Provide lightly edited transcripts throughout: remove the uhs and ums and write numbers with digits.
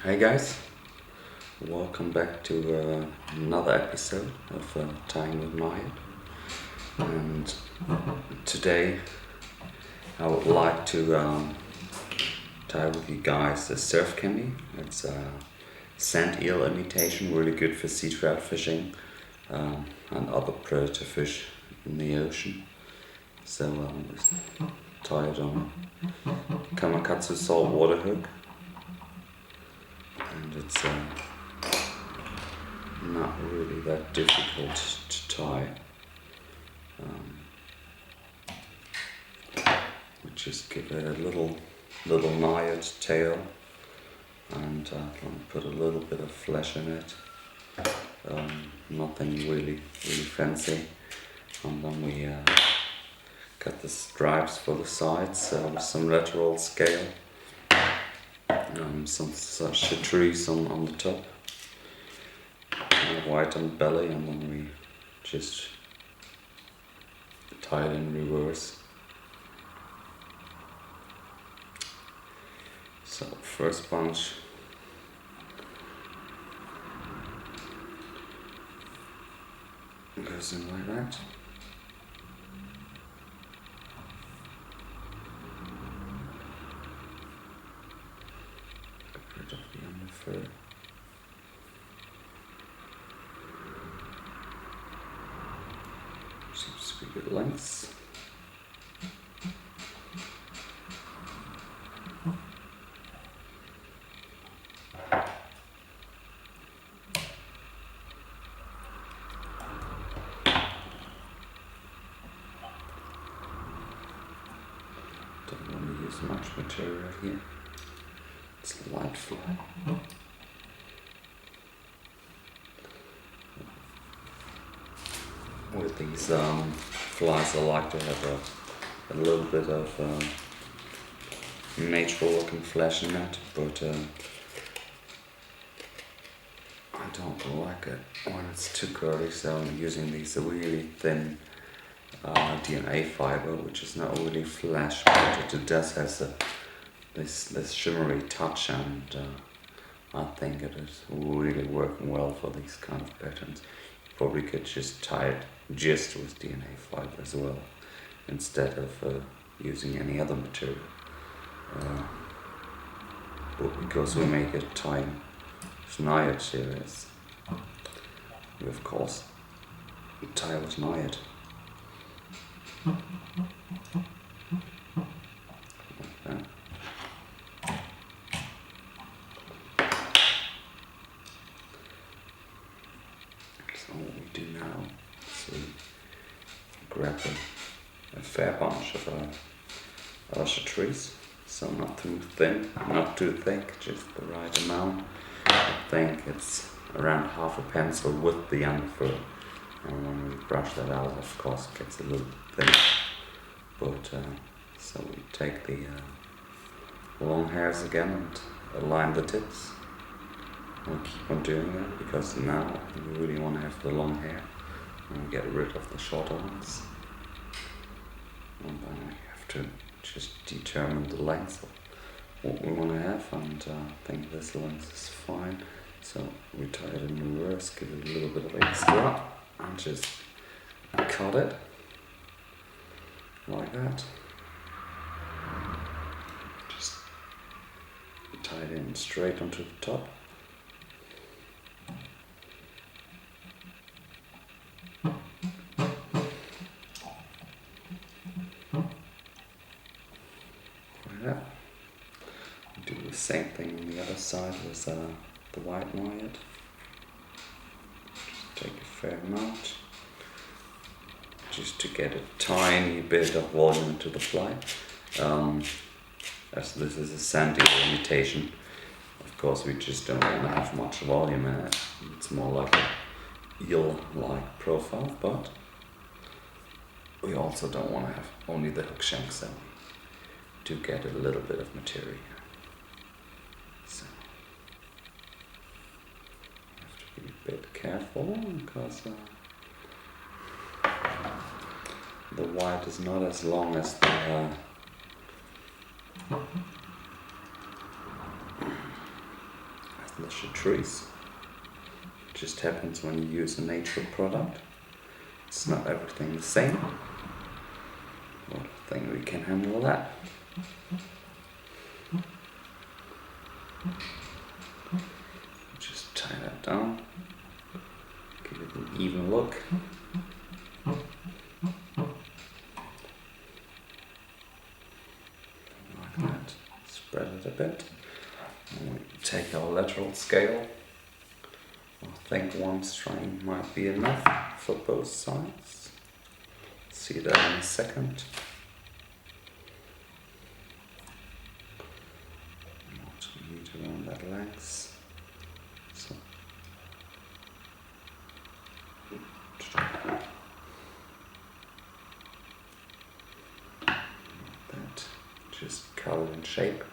Hey guys, welcome back to another episode of Tying with Nayat. And today I would like to tie with you guys the surf candy. It's a sand eel imitation, really good for seatrout fishing and other predator fish in the ocean. So we tie it on a Kamakatsu saltwater hook, and it's not really that difficult to tie. We just give it a little Nayat tail and put a little bit of flesh in it. Nothing really fancy. And then we cut the stripes for the sides with some lateral scale. Some chartreuse on the top. White on the belly, and then we just tie it in reverse. So first bunch goes in like that. Get rid of the underfur. Seems to be good lengths. Don't want to use much material here. It's light fly. With these flies, I like to have a little bit of natural looking flesh in it, but I don't like it when it's too curly, so I'm using these really thin DNA fiber, which is not really flesh, but it does has this shimmery touch, and I think it is really working well for these kind of patterns. You probably could just tie it just with DNA fiber as well, instead of using any other material. But because we make a time Nayat series, we of course tie with Nayat. Like that. So what we do now is we grab a fair bunch of chartreuse, so not too thin, not too thick, just the right amount. I think it's around half a pencil with the underfur, and when we brush that out, of course it gets a little thin. But so we take the long hairs again and align the tips. We'll keep on doing that because now we really want to have the long hair and get rid of the shorter ones. And then we have to just determine the length of what we want to have, and I think this length is fine. So we tie it in reverse, give it a little bit of extra, and just cut it like that. Just tie it in straight onto the top. Like that. Do the same thing on the other side with the white Nayat. Just take a fair amount, just to get a tiny bit of volume into the fly. As this is a Sandeal imitation, of course we just don't want to have much volume in it. It's more like a eel-like profile, but we also don't want to have only the hook shank, so we do get a little bit of material. So you have to be a bit careful because the white is not as long as the chartreuse. It just happens when you use a natural product. It's not everything the same. Well, I think we can handle that. Just tie that down. Give it an even look. Like that. Spread it a bit. And we take our lateral scale. I think one string might be enough for both sides. See that in a second. What we need around that length. So that, just color and shape,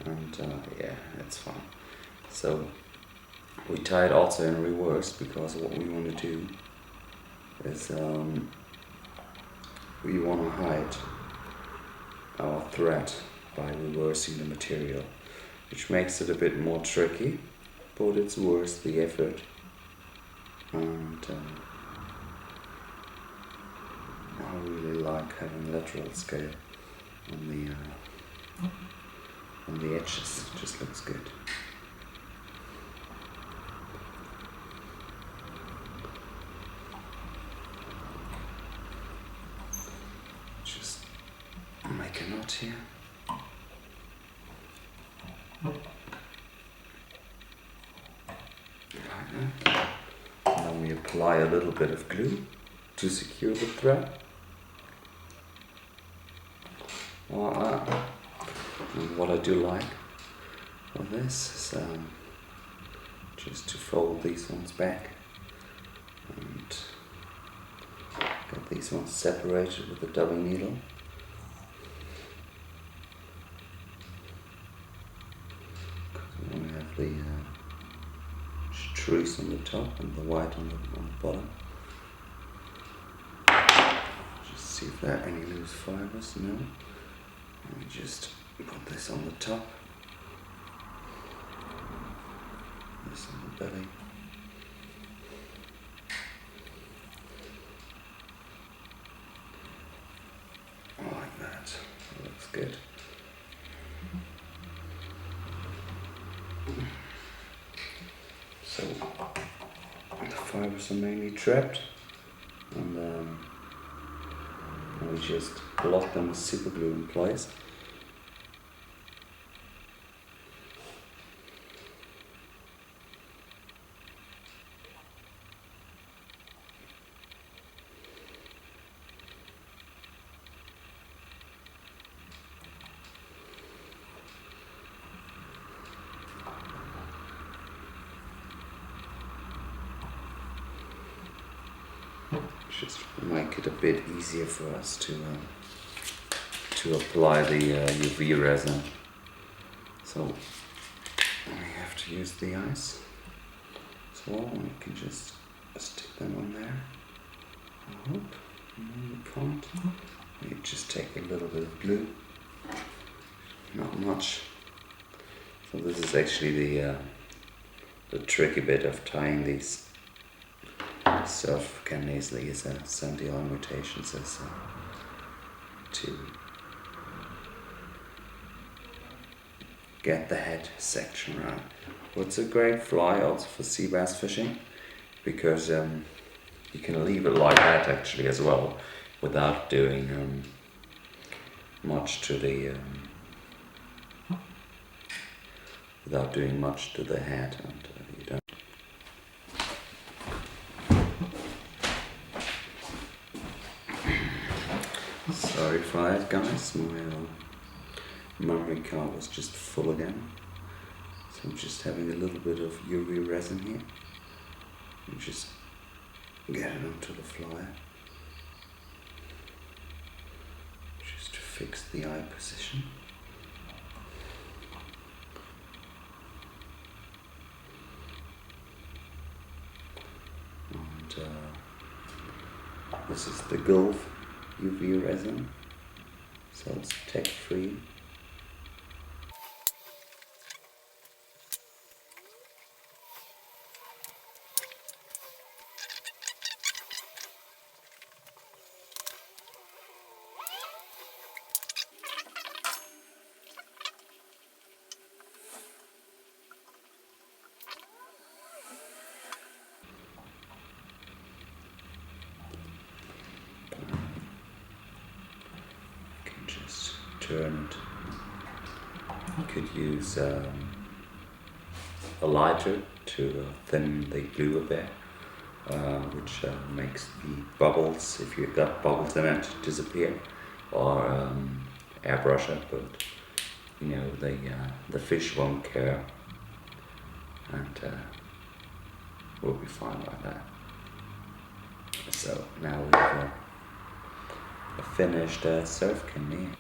and yeah, it's fine. So we tie it also in reverse, because what we want to do is we want to hide our thread by reversing the material, which makes it a bit more tricky, but it's worth the effort. And I really like having lateral scale on the edges. It just looks good. Just make a knot here. Like that. And then we apply a little bit of glue to secure the thread. Like that. And what I do like with this is just to fold these ones back and get these ones separated with a double needle. Then we have the chartreuse on the top and the white on the bottom. Just see if there are any loose fibers. No. And just put this on the top. This on the belly. Like that. That looks good. So the fibers are mainly trapped, and we just lock them with super glue in place. Just make it a bit easier for us to apply the UV resin. So we have to use the ice as well, and we can just stick them on there. I hope. No, we can't. We just take a little bit of glue, not much. So this is actually the tricky bit of tying these. Surf canasely is a Sandeal mutation, says to get the head section right. Well, it's a great fly also for sea bass fishing, because you can leave it like that actually as well, without doing much to the head, and you don't. Sorry for that, guys. My memory card was just full again. So I'm just having a little bit of UV resin here. And just get it onto the flyer. Just to fix the eye position. And this is the Gulf UV resin, so it's tech free. water, and you could use a lighter to thin the glue a bit, which makes the bubbles, if you've got bubbles in it, disappear, or airbrush it, but you know, the fish won't care, and we'll be fine like that. So now we have a finished surf can here.